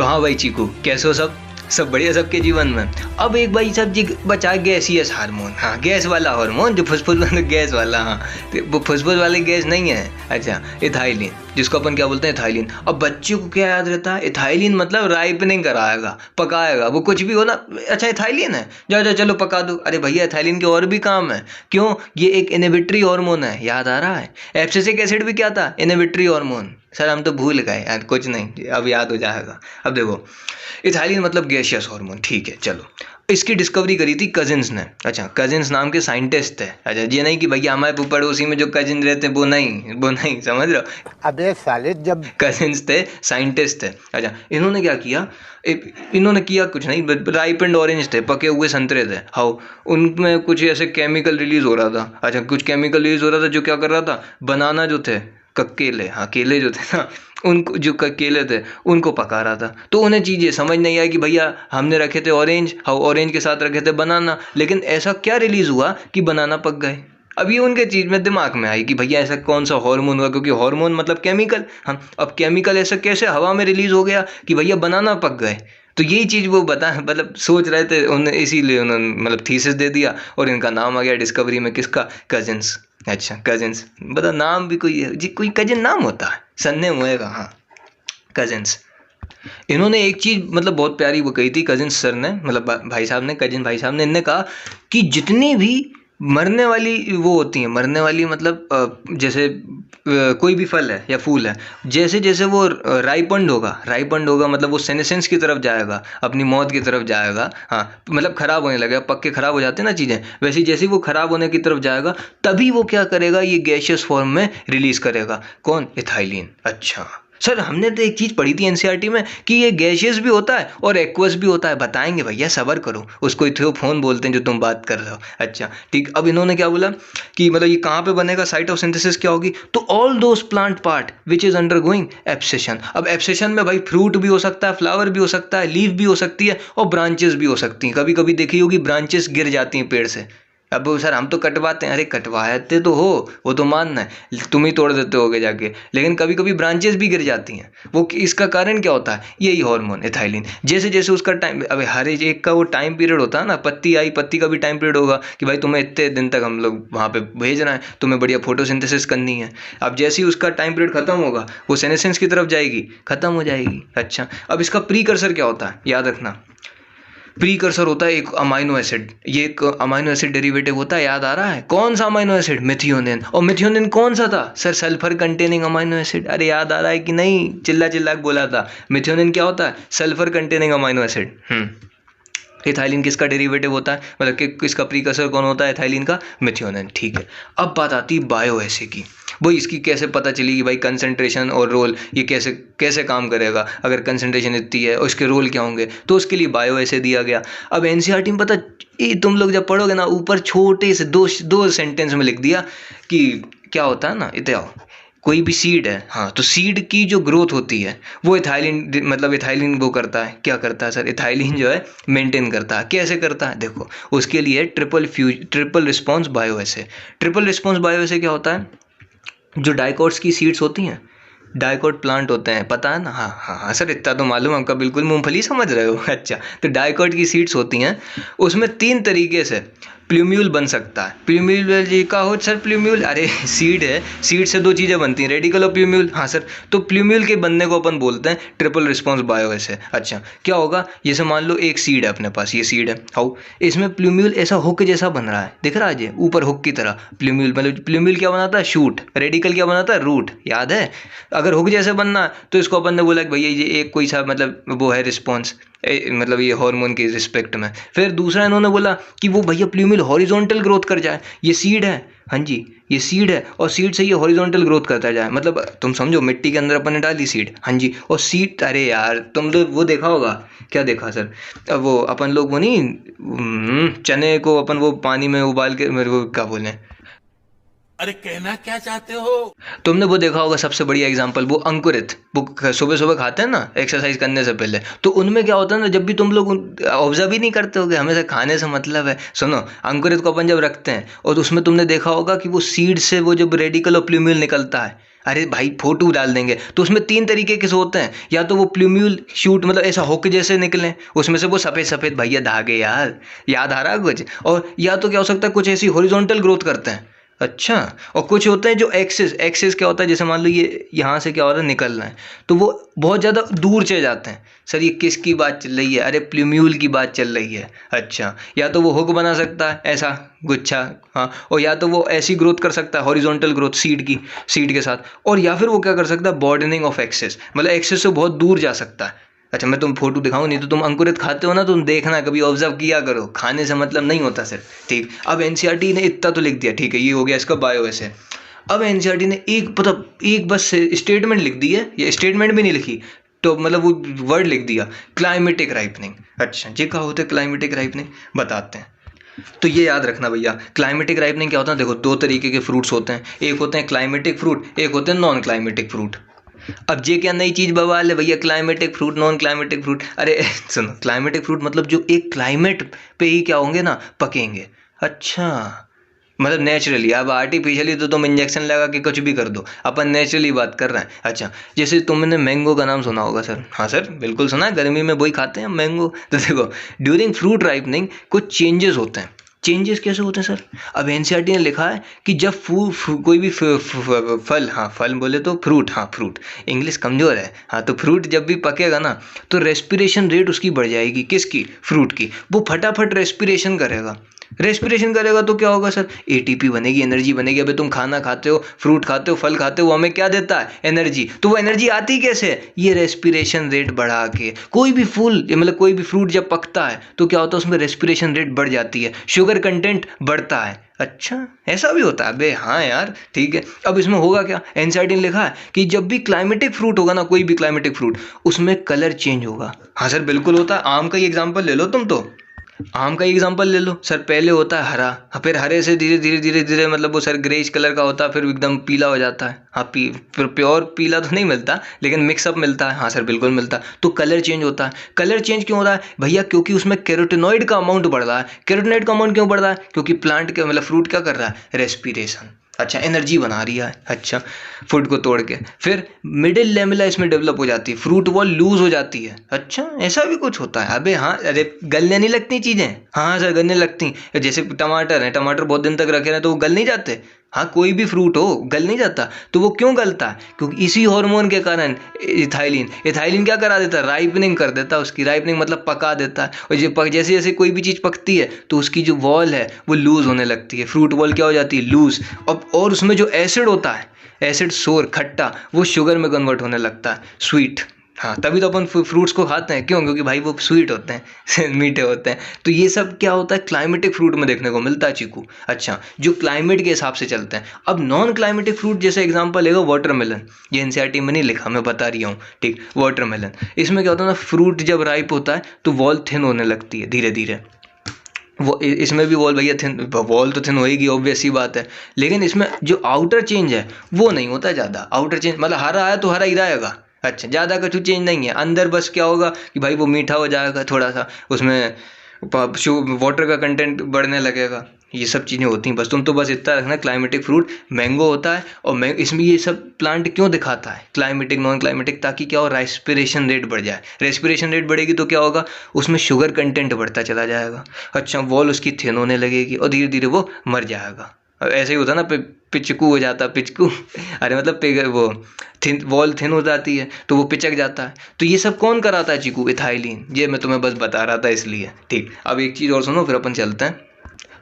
तो हाँ भाई चीकू, कैसे हो सब? सब बढ़िया सबके जीवन में। अब एक भाई साहब जी बचा गैसियस हार्मोन। हाँ, गैस वाला हार्मोन जो फुसफुस वाला गैस वाला। हाँ, तो वो फुसफुस वाले गैस नहीं है। अच्छा, इथाइलिन, जिसको अपन क्या बोलते हैं, इथाइलिन। अब बच्चे को क्या याद रहता है? इथाइलिन मतलब राइपनिंग कराएगा, पकाएगा, वो कुछ भी हो ना। अच्छा इथाइलिन है, जाओ जाओ चलो पका दो। अरे भैया इथाइलिन के और भी काम है। क्यों? ये एक इनहिबिटरी हार्मोन है, याद आ रहा है? एब्सिसिक एसिड भी क्या था? Inhibitory hormone. सर हम तो भूल गए यार, कुछ नहीं, अब याद हो जाएगा। अब देखो, इथाइलिन मतलब गैसियस हार्मोन, ठीक है चलो। इसकी डिस्कवरी करी थी कजिन्स ने। अच्छा, कजिन्स नाम के साइंटिस्ट थे। अच्छा, ये नहीं कि भैया हमारे पड़ोसी में जो कजिन रहते हैं वो नहीं, वो नहीं, समझ रहे हो? अबे साले जब कजिन्स थे, साइंटिस्ट थे। अच्छा, इन्होंने क्या किया? इन्होंने किया कुछ नहीं, राइप एंड ऑरेंज थे, पके हुए संतरे थे। हाउ? उनमें कुछ ऐसे केमिकल रिलीज हो रहा था। अच्छा, कुछ केमिकल रिलीज हो रहा था जो क्या कर रहा था? बनाना जो थे, केले, हाँ केले जो थे ना, उनको जो केले थे उनको पका रहा था। तो उन्हें चीज़ें समझ नहीं आई कि भैया हमने रखे थे ऑरेंज, हाँ ऑरेंज के साथ रखे थे बनाना, लेकिन ऐसा क्या रिलीज़ हुआ कि बनाना पक गए। अब ये उनके चीज़ में दिमाग में आई कि भैया ऐसा कौन सा हार्मोन हुआ, क्योंकि हार्मोन मतलब केमिकल। हाँ, अब केमिकल ऐसा कैसे हवा में रिलीज़ हो गया कि भैया बनाना पक गए। तो यही चीज़ वो बता मतलब सोच रहे थे उन्हें, इसीलिए उन्होंने मतलब थीसिस दे दिया और इनका नाम आ गया डिस्कवरी में, किसका? कजिन्स। अच्छा कजिन्स, बता नाम भी कोई है जी, कोई कजिन नाम होता है, सरनेम होएगा। हाँ, कजिन्स। इन्होंने एक चीज़ मतलब बहुत प्यारी वो कही थी कजिन्स सर ने, मतलब भाई साहब ने, कजिन भाई साहब ने, इन्होंने कहा कि जितनी भी मरने वाली वो होती हैं, मरने वाली मतलब जैसे कोई भी फल है या फूल है, जैसे जैसे वो राइपंड होगा मतलब वो सेनेसेंस की तरफ जाएगा, अपनी मौत की तरफ जाएगा। हाँ, मतलब ख़राब होने लगेगा, पक के ख़राब हो जाते हैं ना चीज़ें, वैसे जैसे वो ख़राब होने की तरफ जाएगा तभी वो क्या करेगा? ये गैसियस फॉर्म में रिलीज़ करेगा। कौन? इथाइलिन। अच्छा सर, हमने तो एक चीज़ पढ़ी थी एनसीईआरटी में कि ये गैसियस भी होता है और एक्वस भी होता है। बताएंगे भैया, सब्र करो, उसको इथियोफोन बोलते हैं जो तुम बात कर रहे हो। अच्छा ठीक, अब इन्होंने क्या बोला कि मतलब ये कहाँ पे बनेगा, साइट ऑफ सिंथेसिस क्या होगी? तो all those plant part which is undergoing abscission. अब एब्सेशन में भाई फ्रूट भी हो सकता है, फ्लावर भी हो सकता है, लीफ भी हो सकती है और ब्रांचेस भी हो सकती हैं। कभी कभी देखी होगी ब्रांचेस गिर जाती हैं पेड़ से। अब सर हम तो कटवाते हैं, अरे कटवाते तो हो, वो तो मानना है, तुम ही तोड़ देते होगे जाके, लेकिन कभी कभी ब्रांचेस भी गिर जाती हैं। वो इसका कारण क्या होता है? यही हार्मोन इथाइलिन। जैसे जैसे उसका टाइम, अब हर एक का वो टाइम पीरियड होता है ना, पत्ती आई, पत्ती का भी टाइम पीरियड होगा कि भाई तुम्हें इतने दिन तक हम लोग वहाँ पे भेजना है, तुम्हें बढ़िया फोटोसिंथेसिस करनी है। अब जैसे ही उसका टाइम पीरियड खत्म होगा, वो सेनेसेंस की तरफ जाएगी, खत्म हो जाएगी। अच्छा, अब इसका प्रीकर्सर क्या होता है, याद रखना। प्रीकर्सर होता है एक अमाइनो एसिड, ये एक अमाइनो एसिड डेरिवेटिव होता है, याद आ रहा है? कौन सा अमाइनो एसिड? मेथियोनिन। और मेथियोनिन कौन सा था? Sir sulphur containing amino acid. अरे याद आ रहा है कि नहीं? चिल्ला चिल्ला के बोला था। मेथियोनिन क्या होता है? Sulphur containing amino acid. Ethylene किसका डेरिवेटिव होता है, मतलब कि किसका प्रीकर्सर कौन होता है? इथाइलिन का, मेथियोनिन। ठीक है, अब बात आती है बायो एसे की। वो इसकी कैसे पता चली कि भाई कंसंट्रेशन और रोल ये कैसे कैसे काम करेगा, अगर कंसंट्रेशन इतनी है और इसके रोल क्या होंगे, तो उसके लिए बायो ऐसे दिया गया। अब एनसीईआरटी में पता, ये तुम लोग जब पढ़ोगे ना, ऊपर छोटे से दो सेंटेंस में लिख दिया कि क्या होता है ना, इतना कोई भी सीड है, हाँ, तो सीड की जो ग्रोथ होती है वो इथाइलिन, मतलब इथाइलिन वो करता है। क्या करता है सर? इथाइलिन जो है मेंटेन करता है। कैसे करता है? देखो, उसके लिए ट्रिपल रिस्पॉन्स बायो ऐसे। ट्रिपल रिस्पॉन्स बायो ऐसे क्या होता है? जो डाइकोट्स की सीड्स होती हैं, डाइकोट प्लांट होते हैं, पता है ना? हाँ हाँ हाँ सर, इतना तो मालूम, आपका बिल्कुल मूंगफली समझ रहे हो। अच्छा, तो डाइकोट की सीड्स होती हैं, उसमें 3 तरीके से प्लूम्यूल बन सकता है। प्लूम्यूल जी का हो सर? प्लूम्यूल, अरे सीड है, सीड से 2 चीज़ें बनती हैं, रेडिकल और प्लूम्यूल। हाँ सर, तो प्लूम्यूल के बनने को अपन बोलते हैं ट्रिपल रिस्पॉन्स बायो ऐसे। अच्छा, क्या होगा? जैसे मान लो एक सीड है अपने पास, ये सीड है, हाउ इसमें प्लूम्यूल ऐसा हुक जैसा बन रहा है, दिख रहा है जी ऊपर हुक की तरह। प्लूम्यूल मतलब प्लूम्यूल क्या बनाता है? शूट। रेडिकल क्या बनाता है? रूट। याद है? अगर हुक जैसे बनना है तो इसको अपन ने बोला कि भैया ये एक कोई सा मतलब वो है रिस्पॉन्स, मतलब ये हार्मोन के रिस्पेक्ट में। फिर दूसरा इन्होंने बोला कि वो भैया प्लूम्यूल हॉरिजॉन्टल ग्रोथ कर जाए। ये सीड है, हाँ जी, ये सीड है और सीड से ये हॉरिजॉन्टल ग्रोथ करता जाए, मतलब तुम समझो मिट्टी के अंदर अपन ने डाली सीड, हाँ जी, और सीड, अरे यार तुम तो वो देखा होगा, क्या देखा सर? अब वो अपन लोग वो नहीं, चने को अपन वो पानी में उबाल के, मेरे को क्या बोले, अरे कहना क्या चाहते हो? तुमने वो देखा होगा सबसे बढ़िया एग्जांपल, वो अंकुरित, वो सुबह सुबह खाते हैं ना एक्सरसाइज करने से पहले, तो उनमें क्या होता है ना, जब भी तुम लोग ऑब्जर्व ही नहीं करते होगे, हमेशा खाने से मतलब है। सुनो, अंकुरित को अपन जब रखते हैं और उसमें तुमने देखा होगा कि वो सीड से वो जब रेडिकल और प्लूम्यूल निकलता है, अरे भाई फोटो डाल देंगे तो उसमें 3 तरीके के होते हैं, या तो वो प्लूम्यूल शूट मतलब ऐसा हुक जैसे निकले, उसमें से वो सफ़ेद सफ़ेद भैया धागे यार, याद आ रहा है कुछ, और या तो क्या हो सकता है कुछ ऐसी हॉरिजॉन्टल ग्रोथ करते हैं। अच्छा, और कुछ होते हैं जो एक्सिस, एक्सिस क्या होता है, जैसे मान लो ये यहाँ से क्या हो रहा है निकल रहा है तो वो बहुत ज़्यादा दूर चले जाते हैं। सर ये किसकी बात चल रही है? अरे प्लूम्यूल की बात चल रही है। अच्छा, या तो वो हुक बना सकता है ऐसा गुच्छा, हाँ, और या तो वो ऐसी ग्रोथ कर सकता है हॉरिजॉन्टल ग्रोथ सीड की, सीड के साथ, और या फिर वो क्या कर सकता है बॉर्डनिंग ऑफ एक्सिस, मतलब एक्सिस से बहुत दूर जा सकता है। अच्छा, मैं तुम फोटो दिखाऊं, नहीं तो तुम अंकुरित खाते हो ना, तुम देखना कभी ऑब्जर्व किया करो, खाने से मतलब नहीं होता सर। ठीक, अब एनसीईआरटी ने इतना तो लिख दिया, ठीक है, ये हो गया इसका बायो ऐसे। अब एनसीईआरटी ने एक मतलब एक बस स्टेटमेंट लिख दी है, ये स्टेटमेंट भी नहीं लिखी तो मतलब वो वर्ड लिख दिया, क्लाइमेटिक राइपनिंग। अच्छा, ये क्या होता है क्लाइमेटिक राइपनिंग, बताते हैं। तो ये याद रखना भैया, क्लाइमेटिक राइपनिंग क्या होता है, देखो 2 तरीके के फ्रूट्स होते हैं, एक होते हैं क्लाइमेटिक फ्रूट, एक होते हैं नॉन क्लाइमेटिक फ्रूट। अब ये क्या नई चीज़ बवाल है भैया, climatic fruit non climatic fruit? अरे सुनो, क्लाइमेटिक फ्रूट मतलब जो एक क्लाइमेट पे ही क्या होंगे ना, पकेंगे। अच्छा, मतलब नेचुरली, अब आर्टिफिशियली तो तुम इंजेक्शन लगा के कुछ भी कर दो, अपन नेचुरली बात कर रहे हैं। अच्छा, जैसे तुमने मैंगो का नाम सुना होगा सर, हाँ सर बिल्कुल सुना है, गर्मी में वही खाते हैं मैंगो। तो देखो ड्यूरिंग फ्रूट राइपनिंग कुछ चेंजेस होते हैं। चेंजेस कैसे होते हैं सर? अब एनसीईआरटी ने लिखा है कि जब कोई भी फल, हाँ फल बोले तो फ्रूट, हाँ फ्रूट, इंग्लिश कमज़ोर है, हाँ, तो फ्रूट जब भी पकेगा ना तो रेस्पिरेशन रेट उसकी बढ़ जाएगी, किसकी? फ्रूट की। वो फटाफट रेस्पिरेशन करेगा, रेस्पिरेशन करेगा तो क्या होगा सर? एटीपी बनेगी, एनर्जी बनेगी। अबे तुम खाना खाते हो, फ्रूट खाते हो, फल खाते हो, वो हमें क्या देता है? एनर्जी। तो वो एनर्जी आती कैसे? ये रेस्पिरेशन रेट बढ़ा के। कोई भी फूल मतलब कोई भी फ्रूट जब पकता है तो क्या होता है, उसमें रेस्पिरेशन रेट बढ़ जाती है, शुगर कंटेंट बढ़ता है। अच्छा, ऐसा भी होता है? अबे हाँ यार, ठीक है। अब इसमें होगा क्या, एनसीईआरटी ने लिखा है कि जब भी क्लाइमेटिक फ्रूट होगा ना, कोई भी क्लाइमेटिक फ्रूट, उसमें कलर चेंज होगा। हाँ सर बिल्कुल होता है, आम का ही एग्जाम्पल ले लो तुम, तो आम का एग्जांपल ले लो सर, पहले होता है हरा, हाँ, फिर हरे से धीरे धीरे धीरे धीरे मतलब वो सर ग्रेइश कलर का होता है, फिर एकदम पीला हो जाता है। हाँ, फिर प्योर पीला तो नहीं मिलता लेकिन मिक्सअप मिलता है। हाँ सर बिल्कुल मिलता है। तो कलर चेंज होता है। कलर चेंज क्यों हो रहा है भैया? क्योंकि उसमें कैरोटीनॉइड का अमाउंट बढ़ रहा है। कैरोटीनॉइड का अमाउंट क्यों बढ़ रहा है? क्योंकि प्लांट का मतलब फ्रूट क्या कर रहा है? रेस्पिरेशन। अच्छा, एनर्जी बना रही है। अच्छा, फूड को तोड़ के फिर मिडिल लेमेला इसमें डेवलप हो जाती है, फ्रूट वॉल लूज हो जाती है। अच्छा, ऐसा भी कुछ होता है? अबे हाँ, अरे गलने नहीं लगती चीज़ें? हाँ सर गलने लगती। जैसे टमाटर है, टमाटर बहुत दिन तक रखे रहे तो वो गल नहीं जाते? हाँ, कोई भी फ्रूट हो गल नहीं जाता। तो वो क्यों गलता है? क्योंकि इसी हार्मोन के कारण इथाइलिन, इथाइलिन क्या करा देता है? राइपनिंग कर देता है उसकी। राइपनिंग मतलब पका देता है। और जैसे जैसे कोई भी चीज़ पकती है तो उसकी जो वॉल है वो लूज़ होने लगती है, फ्रूट वॉल क्या हो जाती है? लूज़। और उसमें जो एसिड होता है, एसिड सोर खट्टा, वो शुगर में कन्वर्ट होने लगता है, स्वीट। हाँ, तभी तो अपन फ्रूट्स को खाते हैं। क्यों? क्योंकि भाई वो स्वीट होते हैं मीठे होते हैं। तो ये सब क्या होता है? क्लाइमेटिक फ्रूट में देखने को मिलता है चीकू। अच्छा, जो क्लाइमेट के हिसाब से चलते हैं। अब नॉन क्लाइमेटिक फ्रूट जैसे एग्जांपल लेगा वाटरमेलन, ये एनसीईआरटी में नहीं लिखा, मैं बता रही हूँ, ठीक। वाटरमेलन, इसमें क्या होता है ना, फ्रूट जब राइप होता है तो वॉल थिन होने लगती है धीरे धीरे। वो इसमें भी वॉल भैया थिन, वॉल तो थिन होएगी, ऑब्वियस ही बात है। लेकिन इसमें जो आउटर चेंज है वो नहीं होता ज़्यादा। आउटर चेंज मतलब हरा आया तो हरा ही रहेगा। अच्छा, ज़्यादा कुछ चेंज नहीं है अंदर। बस क्या होगा कि भाई वो मीठा हो जाएगा थोड़ा सा, उसमें वाटर का कंटेंट बढ़ने लगेगा। ये सब चीज़ें होती हैं। बस तुम तो बस इतना रखना, क्लाइमेटिक फ्रूट मैंगो होता है। और इसमें ये सब प्लांट क्यों दिखाता है क्लाइमेटिक नॉन क्लाइमेटिक? ताकि क्या हो, रेस्पिरेशन रेट बढ़ जाए। रेस्पिरेशन रेट बढ़ेगी तो क्या होगा, उसमें शुगर कंटेंट बढ़ता चला जाएगा। अच्छा, वॉल उसकी थिन होने लगेगी और धीरे धीरे वो मर जाएगा। ऐसे ही होता ना, पिचकू हो जाता, पिचकू अरे मतलब वो थिन, वॉल थिन हो जाती है तो वो पिचक जाता है। तो ये सब कौन कराता है चीकू? इथाइलिन। ये मैं तुम्हें बस बता रहा था इसलिए, ठीक। अब एक चीज़ और सुनो फिर अपन चलते हैं।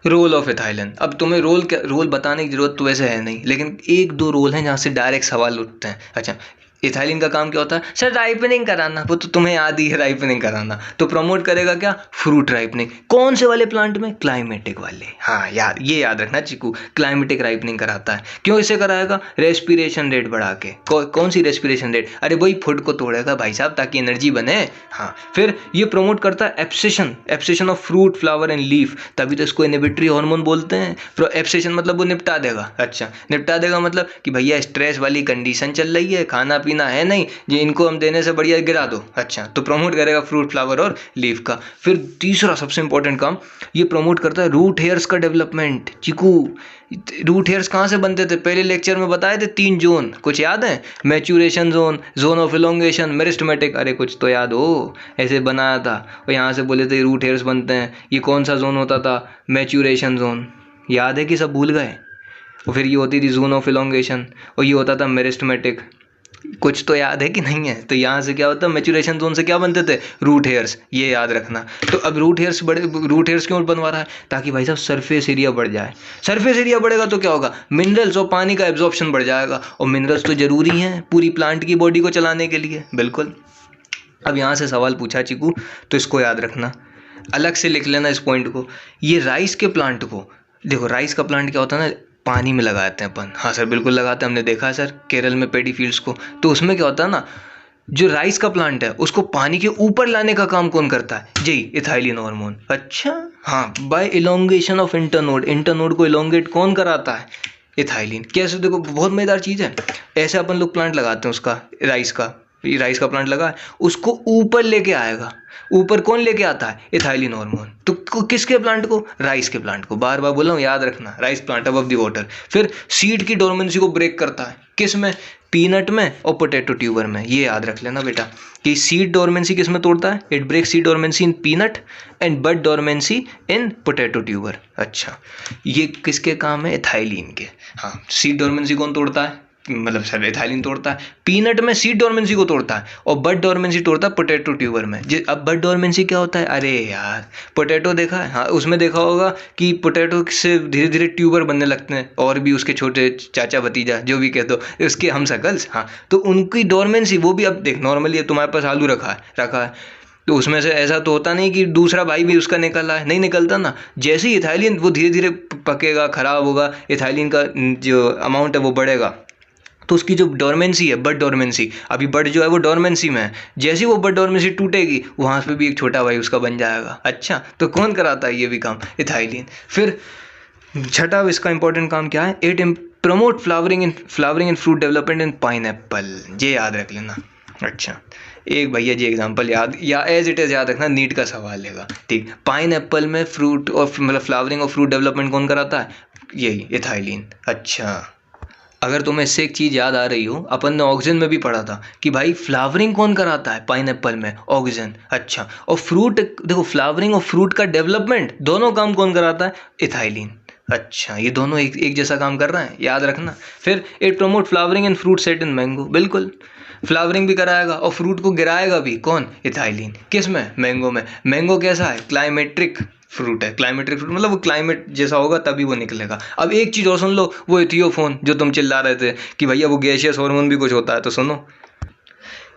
Role of ethylene. अब तुम्हें रोल बताने की जरूरत तो वैसे है नहीं, लेकिन 1-2 रोल हैं जहाँ से डायरेक्ट सवाल उठते हैं। अच्छा, इथाइलिन का काम क्या होता है? सर राइपनिंग कराना। वो तो तुम्हें याद ही है, राइपनिंग कराना। तो प्रमोट करेगा क्या? Fruit ripening. कौन से वाले प्लांट में? क्लाइमेटिक वाले। हाँ यार, ये याद रखना चीकू, क्लाइमेटिक राइपनिंग कराता है। क्यों इसे कराएगा? रेस्पिरेशन रेट बढ़ा के। कौन सी रेस्पिरेशन रेट? अरे वही फूड को तोड़ेगा भाई साहब, ताकि एनर्जी बने। हाँ, फिर ये प्रमोट करता है abscission of fruit, flower and leaf. तभी तो इसको इनहिबिटरी हार्मोन बोलते हैं। एब्सेशन मतलब वो निपटा देगा। अच्छा, निपटा देगा मतलब कि भैया स्ट्रेस वाली कंडीशन चल रही है, खाना पीना है नहीं, ये इनको हम देने से बढ़िया गिरा दो। अच्छा, तो प्रमोट करेगा फ्रूट, फ्लावर और लीफ का। फिर तीसरा सबसे इंपॉर्टेंट काम, ये प्रमोट करता है रूट हेयर्स का डेवलपमेंट। चीकू, रूट हेयर्स कहाँ से बनते थे? पहले लेक्चर में बताए थे 3 जोन, कुछ याद है? Maturation zone, zone of elongation, meristematic. अरे कुछ तो याद हो, ऐसे बनाया था। और यहाँ से बोले थे रूट हेयर्स बनते हैं। ये कौन सा जोन होता था? Maturation zone. याद है कि सब भूल गए? और फिर ये होती थी जोन ऑफ इलोंगेशन, और ये होता था मेरिस्टेमेटिक। कुछ तो याद है कि नहीं है? तो यहाँ से क्या होता है, मैच्यूरेशन जोन से क्या बनते थे? Root hairs. ये याद रखना। तो अब रूट हेयर्स क्यों बनवा रहा है? ताकि भाई साहब सरफेस एरिया बढ़ जाए। सरफेस एरिया बढ़ेगा तो क्या होगा? मिनरल्स और पानी का एब्जॉर्प्शन बढ़ जाएगा, और मिनरल्स तो जरूरी हैं पूरी प्लांट की बॉडी को चलाने के लिए। बिल्कुल। अब यहाँ से सवाल पूछा चीकू, तो इसको याद रखना, अलग से लिख लेना इस पॉइंट को। ये राइस के प्लांट को देखो, राइस का प्लांट क्या होता है ना, पानी में लगाते हैं अपन। हाँ सर, बिल्कुल लगाते हैं, हमने देखा है सर केरल में पेडी फील्ड्स को। तो उसमें क्या होता है ना, जो राइस का प्लांट है उसको पानी के ऊपर लाने का काम कौन करता है? जी, इथाइलिन हार्मोन। अच्छा, हाँ, by elongation of internode. Internode को इलोंगेट कौन कराता है? इथाइलिन। कैसे? देखो, बहुत मजेदार चीज़ है। ऐसे अपन लोग प्लांट लगाते हैं उसका, राइस का प्लांट लगा है, उसको ऊपर लेके आएगा। ऊपर कौन लेके आता है? Ethylene hormone. तो किसके प्लांट को? राइस के प्लांट को। बार बार बोल रहा हूँ, याद रखना, rice plant above the water. फिर सीड की डोरमेंसी को ब्रेक करता है, किस में? पीनट में और पोटैटो ट्यूबर में। ये याद रख लेना बेटा कि सीड डोरमेंसी किस में तोड़ता है? It break seed dormancy in peanut and bud dormancy in potato tuber. अच्छा, ये किसके काम है? इथाइलिन के। हाँ, सीड डोरमेंसी कौन तोड़ता है? मतलब सर इथाइलिन तोड़ता है। पीनट में सीड डोरमेंसी को तोड़ता है, और बड डोरमेंसी तोड़ता है पोटैटो ट्यूबर में। अब बड डोरमेंसी क्या होता है? अरे यार, पोटैटो देखा है? हाँ, उसमें देखा होगा कि पोटैटो से धीरे धीरे ट्यूबर बनने लगते हैं, और भी उसके छोटे चाचा भतीजा जो भी कह दो, उसके हम शकल्स। हाँ, तो उनकी डोरमेंसी वो भी, अब देख, नॉर्मली तुम्हारे पास आलू रखा है, तो उसमें से ऐसा तो होता नहीं कि दूसरा भाई भी उसका निकल रहा है, नहीं निकलता ना। जैसे ही इथाइलिन वो धीरे धीरे पकेगा, खराब होगा, इथाइलिन का जो अमाउंट है वो बढ़ेगा, तो उसकी जो डोरमेंसी है, बड डोरमेंसी, अभी बड जो है वो डोरमेंसी में है, जैसे ही वो बड डोरमेंसी टूटेगी, वहाँ पे भी एक छोटा भाई उसका बन जाएगा। अच्छा, तो कौन कराता है ये भी काम? इथाइलिन। फिर छठा इसका इंपॉर्टेंट काम क्या है? It promote flowering in fruit development in pineapple. ये याद रख लेना। अच्छा, एक भैया जी एग्जांपल याद, या एज इट इज़ याद रखना, नीट का सवाल लेगा। ठीक, पाइनएप्पल में फ्रूट और मतलब फ्लावरिंग और फ्रूट डेवलपमेंट कौन कराता है? यही, इथाइलिन। अच्छा, अगर तुम्हें इससे एक चीज़ याद आ रही हो, अपन ने ऑक्सीजन में भी पढ़ा था कि भाई फ्लावरिंग कौन कराता है? पाइनएप्पल में ऑक्सीजन। अच्छा, और फ्रूट, देखो, फ्लावरिंग और फ्रूट का डेवलपमेंट दोनों काम कौन कराता है? इथाइलिन। अच्छा, ये दोनों एक जैसा काम कर रहे हैं, याद रखना। फिर it promote flowering and fruit set in mango. बिल्कुल, फ्लावरिंग भी कराएगा और फ्रूट को गिराएगा भी। कौन? इथाइलिन। किस में? मैंगो में। मैंगो कैसा है? क्लाइमेट्रिक फ्रूट है। क्लाइमेट्रिक फ्रूट मतलब वो क्लाइमेट जैसा होगा तभी वो निकलेगा। अब एक चीज़ और सुन लो, वो इथियोफोन जो तुम चिल्ला रहे थे कि भैया वो गैसियस हार्मोन भी कुछ होता है, तो सुनो,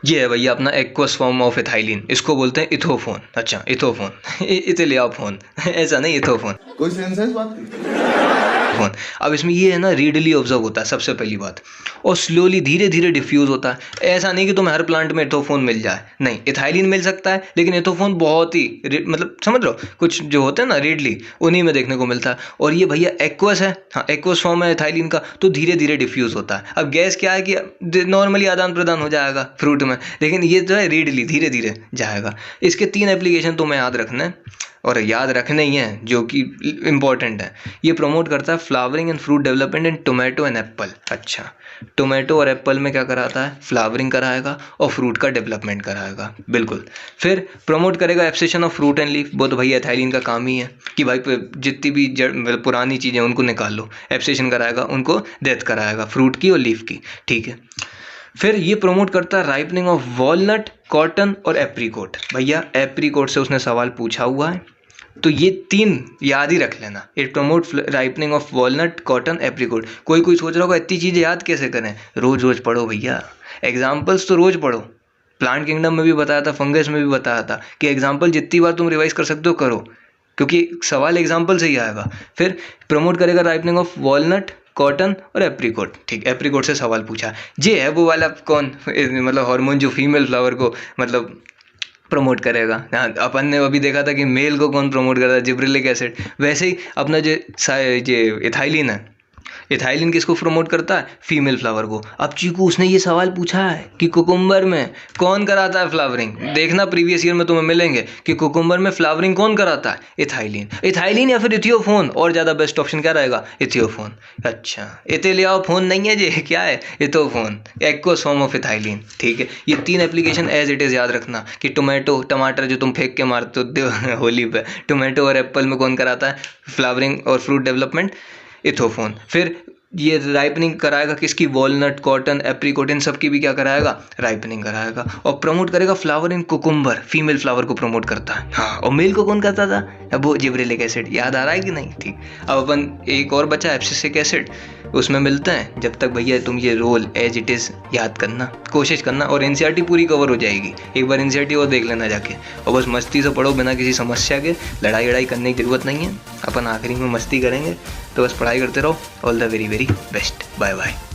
ये है भैया अपना एक्वस फॉर्म ऑफ इथाइलिन, इसको बोलते हैं इथोफोन। अच्छा, इथोफोन इथिलियाफोन ऐसा नहीं, इथोफोन। कोई सेंस है इस बात की? फोन। अब इसमें ये है ना, रीडली ऑब्जर्व होता है सबसे पहली बात, और स्लोली धीरे धीरे डिफ्यूज होता है। ऐसा नहीं कि तुम्हें हर प्लांट में इथोफोन मिल जाए, नहीं, इथाइलिन मिल सकता है, लेकिन इथोफोन बहुत ही मतलब समझ लो, कुछ जो होते हैं ना रीडली, उन्हीं में देखने को मिलता है। और ये भैया एक्वस है, हाँ, एक्वस फॉर्म है इथाइलिन का, तो धीरे धीरे डिफ्यूज होता है। अब गैस क्या है कि नॉर्मली आदान प्रदान हो जाएगा फ्रूट में, लेकिन ये जो है रीडली धीरे धीरे जाएगा। इसके 3 एप्लीकेशन तुम्हें याद रखना है, और याद रखने ही हैं जो कि इम्पॉर्टेंट है। ये प्रमोट करता है flowering and fruit development in tomato and Apple. अच्छा, टोमेटो और एप्पल में क्या कराता है? फ्लावरिंग कराएगा और फ्रूट का डेवलपमेंट कराएगा। बिल्कुल। फिर प्रमोट करेगा abscission of fruit and leaf. वो तो भैया एथाइलिन का काम ही है कि भाई जितनी भी पुरानी चीज़ें उनको निकाल लो, एब्सेशन कराएगा, उनको डेथ कराएगा, फ्रूट की और लीफ की। ठीक है। फिर ये प्रमोट करता है राइपनिंग ऑफ वॉलनट, कॉटन और एप्रीकोट। भैया एप्रीकोट से उसने सवाल पूछा हुआ है, तो ये 3 याद ही रख लेना। It promote ripening of walnut, cotton, apricot. कोई सोच रहा होगा इतनी चीज़ें याद कैसे करें? रोज रोज पढ़ो भैया, एग्जाम्पल्स तो रोज पढ़ो। प्लांट किंगडम में भी बताया था, फंगस में भी बताया था कि एग्जाम्पल जितनी बार तुम रिवाइज कर सकते हो करो, क्योंकि सवाल एग्जाम्पल से ही आएगा। फिर प्रमोट करेगा राइपनिंग ऑफ वॉलनट, कॉटन और एप्रीकोट। ठीक, एप्रीकोट से सवाल पूछा। ये है वो वाला कौन, मतलब हार्मोन जो फीमेल फ्लावर को मतलब प्रमोट करेगा। हाँ, अपन ने अभी देखा था कि मेल को कौन प्रमोट करता है? Gibberellic acid. वैसे ही अपना जो इथाइलिन है, इथाइलिन किसको प्रमोट करता है? फीमेल फ्लावर को। अब चीकू उसने ये सवाल पूछा है कि कुकुम्बर में कौन कराता है फ्लावरिंग। देखना प्रीवियस ईयर में तुम्हें मिलेंगे कि कुकुम्बर में फ्लावरिंग कौन कराता है? इथाइलिन। इथाइलिन या फिर इथियोफोन, और ज़्यादा बेस्ट ऑप्शन क्या रहेगा? इथियोफोन। अच्छा, इथिलियोफोन नहीं है जी, क्या है? इथोफोन, एक्कोसोम ऑफ इथाइलिन। ठीक है, ये 3 एप्लीकेशन एज इट इज़ याद रखना कि टमाटर जो तुम फेंक के मारते हो होली पे, टोमेटो और एप्पल में कौन कराता है फ्लावरिंग और फ्रूट डेवलपमेंट? इथोफोन। फिर ये राइपनिंग कराएगा किसकी? वॉलनट, कॉटन, एप्रिकॉट, इन सब की भी क्या कराएगा? राइपनिंग कराएगा। और प्रमोट करेगा flower in cucumber, female flower को प्रमोट करता है। हाँ, और मेल को कौन करता था? अब वो जिब्रेलिक एसिड, याद आ रहा है कि नहीं? ठीक, अब अपन एक और बचा एब्सिसिक एसिड, उसमें मिलते हैं। जब तक भैया तुम ये रोल एज इट इज़ याद करना, कोशिश करना, और एनसीईआरटी पूरी कवर हो जाएगी। एक बार एनसीईआरटी और देख लेना जाके, और बस मस्ती से पढ़ो बिना किसी समस्या के। लड़ाई वड़ाई करने की ज़रूरत नहीं है, अपन आखिरी में मस्ती करेंगे। तो बस पढ़ाई करते रहो। All the very very best. Bye bye.